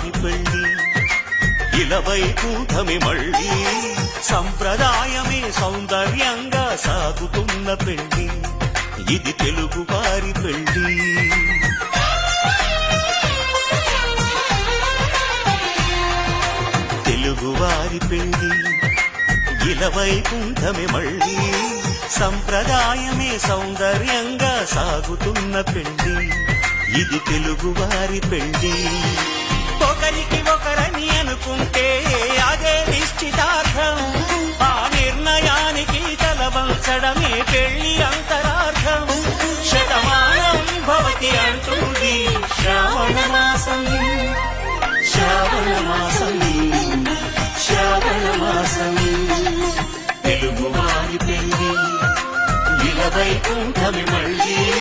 వారి పెళ్లి ఇలవైకుంఠమి మళ్ళీ సంప్రదాయమే సౌందర్యంగా సాగుతున్న పెళ్లి ఇది తెలుగు వారి పెళ్లి తెలుగువారి పెళ్లి ఇలవైకుంఠమి మళ్ళీ సంప్రదాయమే సౌందర్యంగా సాగుతున్న పెళ్లి ఇది తెలుగువారి పెళ్లి ఒకరికి ఒకరని అనుకుంటే అదే నిశ్చితార్థం ఆ నిర్ణయానికి తలవంచడమే పెళ్లి అంతరార్థం శతమానం భవతి అంటుంది శ్రావణ మాసం శ్రావణ మాసం శ్రావణ మాసం తెలుగువారి పెళ్లి ఇలవైకుంఠమి మళ్ళీ